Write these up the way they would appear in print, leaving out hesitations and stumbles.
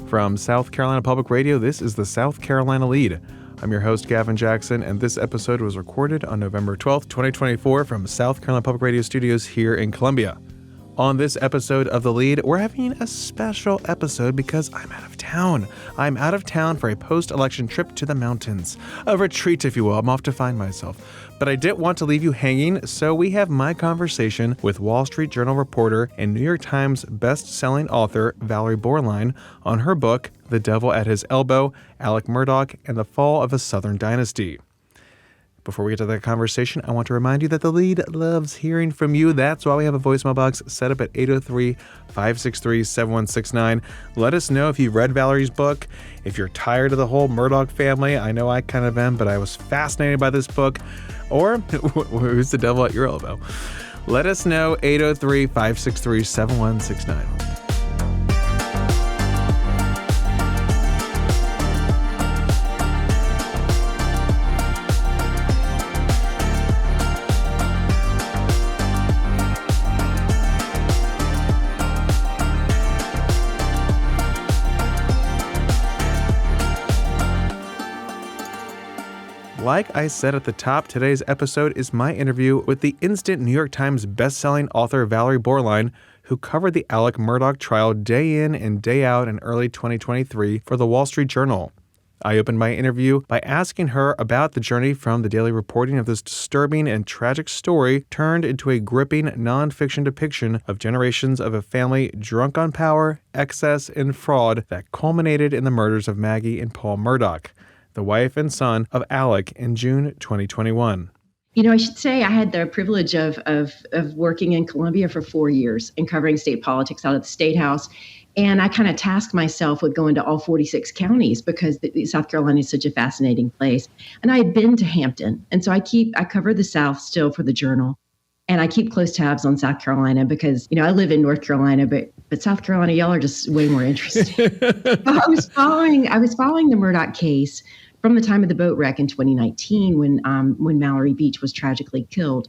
From South Carolina Public Radio, this is the South Carolina Lede. I'm your host, Gavin Jackson, and this episode was recorded on November 12th, 2024 from South Carolina Public Radio Studios here in Columbia. On this episode of The Lede, we're having a special episode because I'm out of town. I'm out of town for a post-election trip to the mountains. A retreat, if you will. I'm off to find myself. But I didn't want to leave you hanging, so we have my conversation with Wall Street Journal reporter and New York Times best-selling author Valerie Bauerlein on her book, The Devil at His Elbow, Alec Murdaugh and the Fall of a Southern Dynasty. Before we get to that conversation, I want to remind you that The Lede loves hearing from you. That's why we have a voicemail box set up at 803-563-7169. Let us know if you've read Valerie's book, if you're tired of the whole Murdaugh family. I know I kind of am, but I was fascinated by this book. Or, who's the devil at your elbow? Let us know, 803-563-7169. Like I said at the top, today's episode is my interview with the instant New York Times bestselling author Valerie Bauerlein, who covered the Alec Murdaugh trial day in and day out in early 2023 for the Wall Street Journal. I opened my interview by asking her about the journey from the daily reporting of this disturbing and tragic story turned into a gripping nonfiction depiction of generations of a family drunk on power, excess, and fraud that culminated in the murders of Maggie and Paul Murdaugh, the wife and son of Alec, in June 2021. You know, I should say I had the privilege of working in Columbia for 4 years and covering state politics out at the State House. And I kind of tasked myself with going to all 46 counties because South Carolina is such a fascinating place. And I had been to Hampton. And so I cover the South still for the Journal. And I keep close tabs on South Carolina because, you know, I live in North Carolina, but South Carolina, y'all are just way more interesting. I was following the Murdaugh case from the time of the boat wreck in 2019 when Mallory Beach was tragically killed.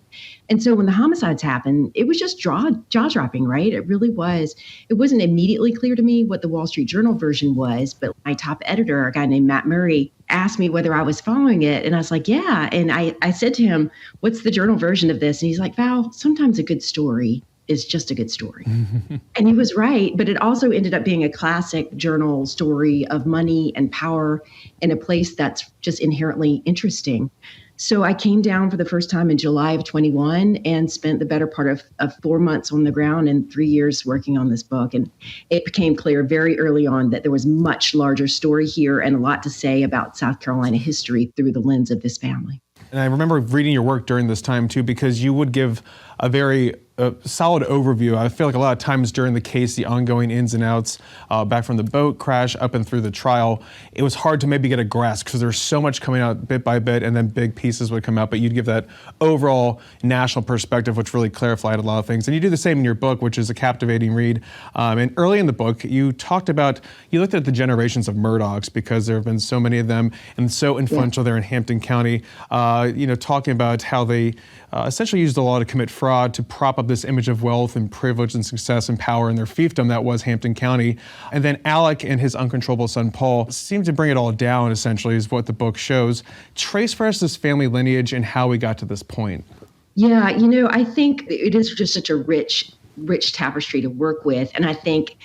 And so when the homicides happened, it was just jaw-dropping, right? It really was. It wasn't immediately clear to me what the Wall Street Journal version was, but my top editor, a guy named Matt Murray, asked me whether I was following it. And I was like, yeah. And I said to him, what's the Journal version of this? And he's like, Val, sometimes a good story is just a good story. And he was right, but it also ended up being a classic Journal story of money and power in a place that's just inherently interesting. So I came down for the first time in July of 21 and spent the better part of 4 months on the ground and 3 years working on this book. And it became clear very early on that there was much larger story here and a lot to say about South Carolina history through the lens of this family. And I remember reading your work during this time too, because you would give a very solid overview. I feel like a lot of times during the case, the ongoing ins and outs, back from the boat crash up and through the trial, it was hard to maybe get a grasp because there's so much coming out bit by bit and then big pieces would come out, but you'd give that overall national perspective, which really clarified a lot of things. And you do the same in your book, which is a captivating read. And early in the book, you looked at the generations of Murdaughs because there have been so many of them and so influential there in Hampton County, talking about how they essentially used the law to commit fraud to prop up this image of wealth and privilege and success and power in their fiefdom that was Hampton County. And then Alec and his uncontrollable son Paul seem to bring it all down, essentially, is what the book shows. Trace for us this family lineage and how we got to this point. Yeah, I think it is just such a rich tapestry to work with. And I think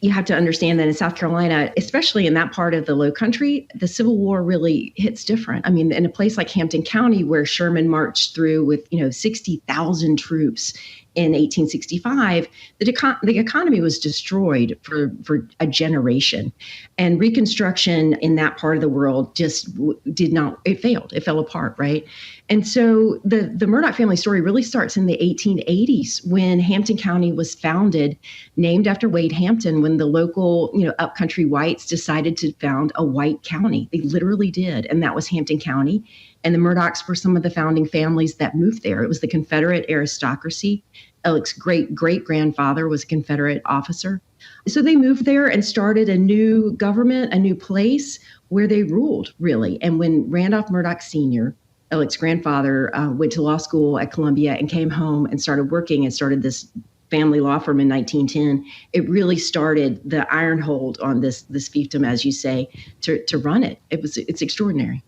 you have to understand that in South Carolina, especially in that part of the Low Country, the Civil War really hits different. I mean, in a place like Hampton County, where Sherman marched through with 60,000 troops in 1865, the economy was destroyed for a generation. And Reconstruction in that part of the world just it failed. It fell apart, right? And so the Murdaugh family story really starts in the 1880s when Hampton County was founded, named after Wade Hampton, when the local, upcountry whites decided to found a white county. They literally did. And that was Hampton County. And the Murdaughs were some of the founding families that moved there. It was the Confederate aristocracy. Alec's great-great-grandfather was a Confederate officer. So they moved there and started a new government, a new place where they ruled, really. And when Randolph Murdaugh Sr., Alec's grandfather, went to law school at Columbia and came home and started working and started this family law firm in 1910, it really started the iron hold on this fiefdom, as you say, to run it. It's extraordinary.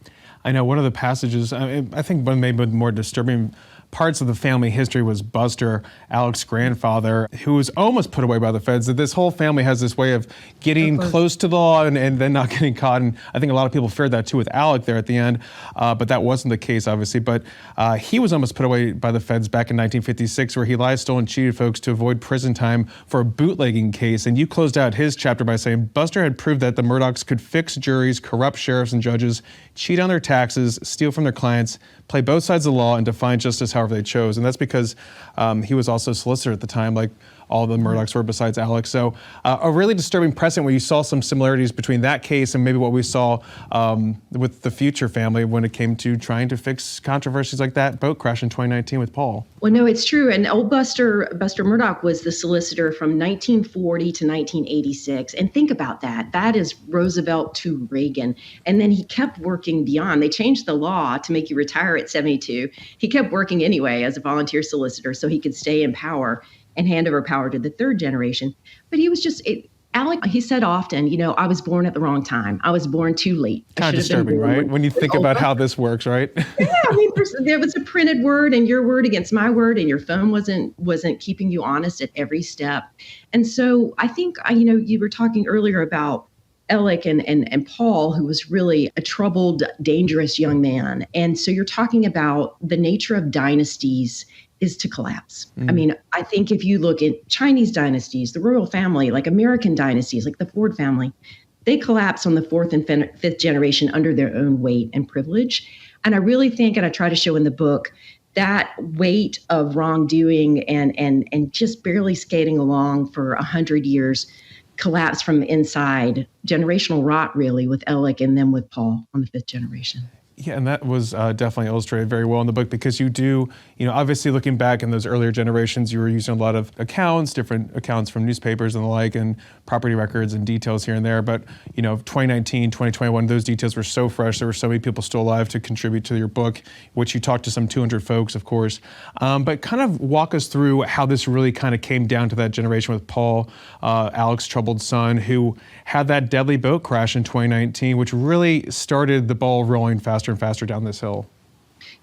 I know one of the passages, I think one maybe the more disturbing parts of the family history was Buster, Alec's grandfather, who was almost put away by the feds. That this whole family has this way of getting close to the law and then not getting caught. And I think a lot of people feared that too with Alec there at the end, but that wasn't the case, obviously. But he was almost put away by the feds back in 1956, where he lied, stole, and cheated folks to avoid prison time for a bootlegging case. And you closed out his chapter by saying Buster had proved that the Murdaughs could fix juries, corrupt sheriffs and judges, cheat on their taxes, steal from their clients, play both sides of the law, and define justice however they chose. And that's because he was also a solicitor at the time, like all the Murdaughs were besides Alec. So a really disturbing precedent where you saw some similarities between that case and maybe what we saw with the Future family when it came to trying to fix controversies like that boat crash in 2019 with Paul. Well, no, it's true. And old Buster Murdaugh was the solicitor from 1940 to 1986. And think about that. That is Roosevelt to Reagan. And then he kept working beyond. They changed the law to make you retire at 72. He kept working anyway as a volunteer solicitor so he could stay in power and hand over power to the third generation. But he was just, Alec, he said often, I was born at the wrong time. I was born too late. Kind of disturbing, right? When you think about how this works, right? Yeah, I mean, there was a printed word and your word against my word, and your phone wasn't keeping you honest at every step. And so I think, you were talking earlier about Alec and Paul, who was really a troubled, dangerous young man. And so you're talking about the nature of dynasties is to collapse. I mean, I think if you look at Chinese dynasties, the royal family, like American dynasties, like the Ford family, they collapse on the fourth and fifth generation under their own weight and privilege. And I really think, and I try to show in the book, that weight of wrongdoing and just barely skating along for 100 years collapsed from inside. Generational rot, really, with Alec and then with Paul on the fifth generation. Yeah, and that was definitely illustrated very well in the book because you do, obviously looking back in those earlier generations, you were using a lot of accounts, different accounts from newspapers and the like, and property records and details here and there. But, 2019, 2021, those details were so fresh. There were so many people still alive to contribute to your book, which you talked to some 200 folks, of course. But kind of walk us through how this really kind of came down to that generation with Paul, Alec's troubled son, who had that deadly boat crash in 2019, which really started the ball rolling faster and faster down this hill.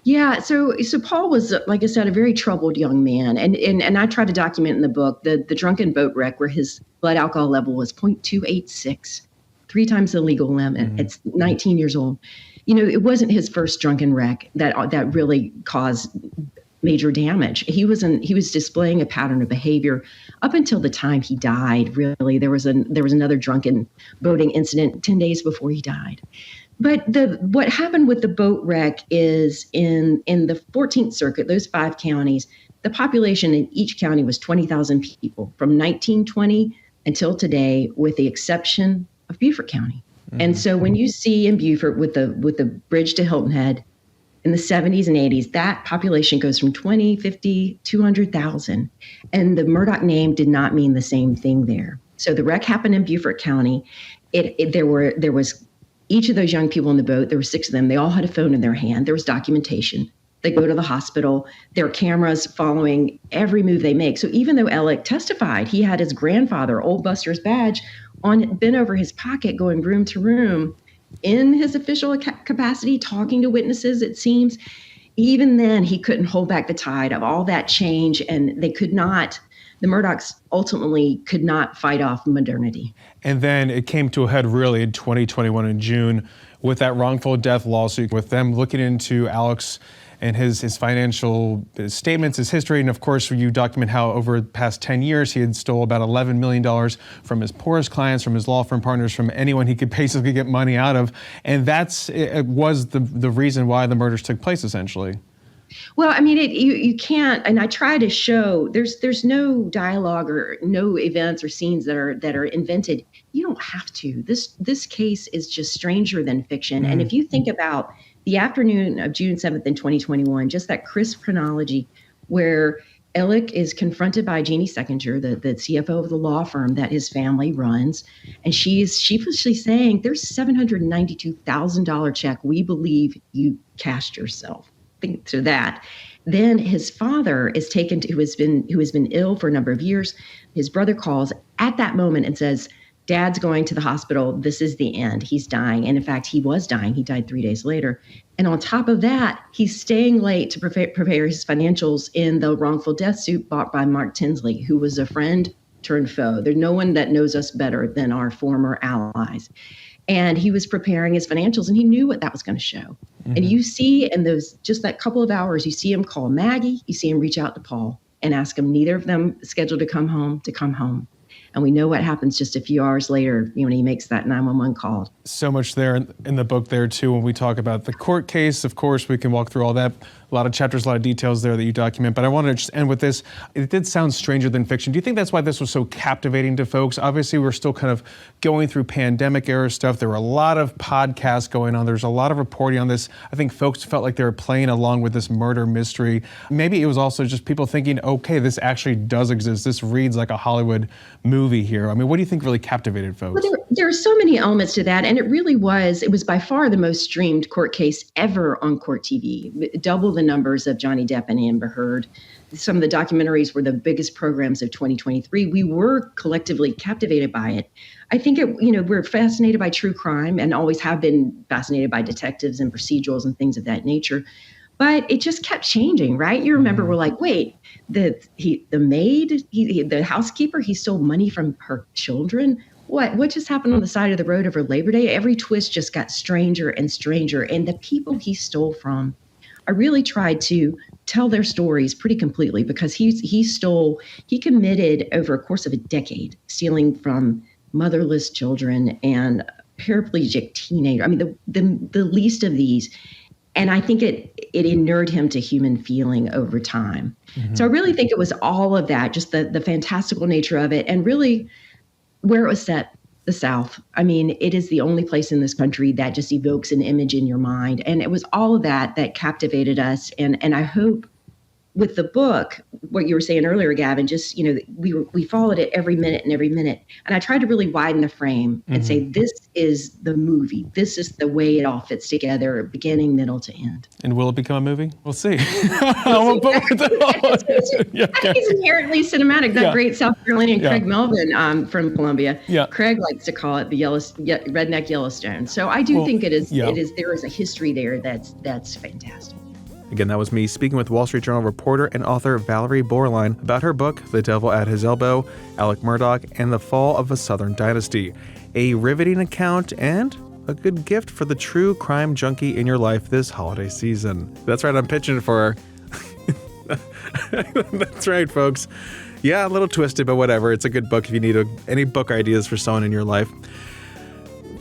Yeah, so Paul was, like I said, a very troubled young man. And I try to document in the book the drunken boat wreck where his blood alcohol level was 0.286, 3 times the legal limit. It's 19 years old. It wasn't his first drunken wreck that really caused major damage. He was displaying a pattern of behavior up until the time he died. Really, there was another drunken boating incident 10 days before he died. But what happened with the boat wreck is in the 14th Circuit, those 5 counties, the population in each county was 20,000 people from 1920 until today, with the exception of Beaufort County. And so when you see in Beaufort with the bridge to Hilton Head in the 70s and 80s, that population goes from 20, 50, 200,000. And the Murdaugh name did not mean the same thing there. So the wreck happened in Beaufort County. There was each of those young people in the boat, there were 6 of them. They all had a phone in their hand. There was documentation. They go to the hospital. There are cameras following every move they make. So even though Alec testified, he had his grandfather, Old Buster's badge, bent over his pocket, going room to room in his official capacity, talking to witnesses, it seems. Even then, he couldn't hold back the tide of all that change, and the Murdaughs ultimately could not fight off modernity. And then it came to a head really in 2021 in June with that wrongful death lawsuit, with them looking into Alec's and his financial statements, his history. And of course, you document how over the past 10 years, he had stole about $11 million from his poorest clients, from his law firm partners, from anyone he could basically get money out of. And it was the reason why the murders took place, essentially. Well, I mean, you can't, and I try to show there's no dialogue or no events or scenes that are invented. You don't have to. This case is just stranger than fiction. And if you think about the afternoon of June 7th in 2021, just that crisp chronology where Alec is confronted by Jeannie Seckinger, the CFO of the law firm that his family runs, and she's sheepishly saying, there's $792,000 check we believe you cashed yourself. Think to that. Then his father is taken to, who has been ill for a number of years. His brother calls at that moment and says, Dad's going to the hospital. This is the end. He's dying. And in fact, he was dying. He died 3 days later. And on top of that, he's staying late to prepare his financials in the wrongful death suit bought by Mark Tinsley, who was a friend turned foe. There's no one that knows us better than our former allies. And he was preparing his financials, and he knew what that was going to show. Mm-hmm. And you see in those, just that couple of hours, you see him call Maggie, you see him reach out to Paul and ask him, neither of them scheduled to come home. And we know what happens just a few hours later, when he makes that 911 call. So much there in the book there, too, when we talk about the court case. Of course, we can walk through all that. A lot of chapters, a lot of details there that you document. But I want to just end with this. It did sound stranger than fiction. Do you think that's why this was so captivating to folks? Obviously, we're still kind of going through pandemic era stuff. There were a lot of podcasts going on. There's a lot of reporting on this. I think folks felt like they were playing along with this murder mystery. Maybe it was also just people thinking, okay, this actually does exist. This reads like a Hollywood movie here. I mean, what do you think really captivated folks? Well, there are so many elements to that. And it was by far the most streamed court case ever on court TV. Double the numbers of Johnny Depp and Amber Heard. Some of the documentaries were the biggest programs of 2023. We were collectively captivated by it. I think we're fascinated by true crime and always have been fascinated by detectives and procedurals and things of that nature. But it just kept changing, right? You remember, we're like, wait, the maid, the housekeeper, he stole money from her children. What just happened on the side of the road over Labor Day? Every twist just got stranger and stranger. And the people he stole from, I really tried to tell their stories pretty completely, because he committed over a course of a decade, stealing from motherless children and paraplegic teenagers. I mean, the least of these. And I think it inured him to human feeling over time. Mm-hmm. So I really think it was all of that, just the fantastical nature of it, and really where it was set, the South. I mean, it is the only place in this country that just evokes an image in your mind. And it was all of that captivated us. And I hope with the book, what you were saying earlier, Gavin, just, we followed it every minute. And I tried to really widen the frame and say, this is the movie. This is the way it all fits together, beginning, middle to end. And will it become a movie? We'll see. I think he's inherently cinematic. That great South Carolinian Craig Melvin from Columbia. Yeah. Craig likes to call it the redneck Yellowstone. So I do think it is. There is a history there that's fantastic. Again, that was me speaking with Wall Street Journal reporter and author Valerie Bauerlein about her book, The Devil at His Elbow, Alec Murdaugh, and the Fall of a Southern Dynasty. A riveting account and a good gift for the true crime junkie in your life this holiday season. That's right, I'm pitching it for her. That's right, folks. Yeah, a little twisted, but whatever. It's a good book if you need any book ideas for someone in your life.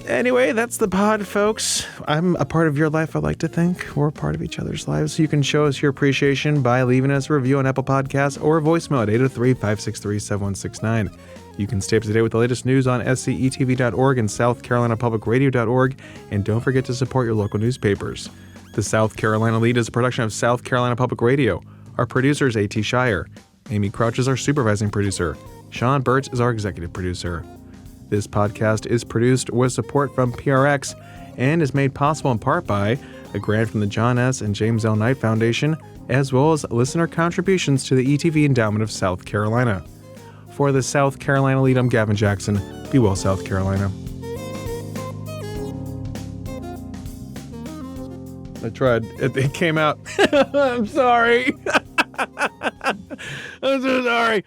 Anyway, that's the pod, folks. I'm a part of your life, I like to think. We're a part of each other's lives. You can show us your appreciation by leaving us a review on Apple Podcasts or a voicemail at 803-563-7169. You can stay up to date with the latest news on scetv.org and southcarolinapublicradio.org. And don't forget to support your local newspapers. The South Carolina Lede is a production of South Carolina Public Radio. Our producer is A.T. Shire. Amy Crouch is our supervising producer. Sean Burtz is our executive producer. This podcast is produced with support from PRX and is made possible in part by a grant from the John S. and James L. Knight Foundation, as well as listener contributions to the ETV Endowment of South Carolina. For the South Carolina Lede, I'm Gavin Jackson. Be well, South Carolina. I tried. It came out. I'm sorry. I'm so sorry.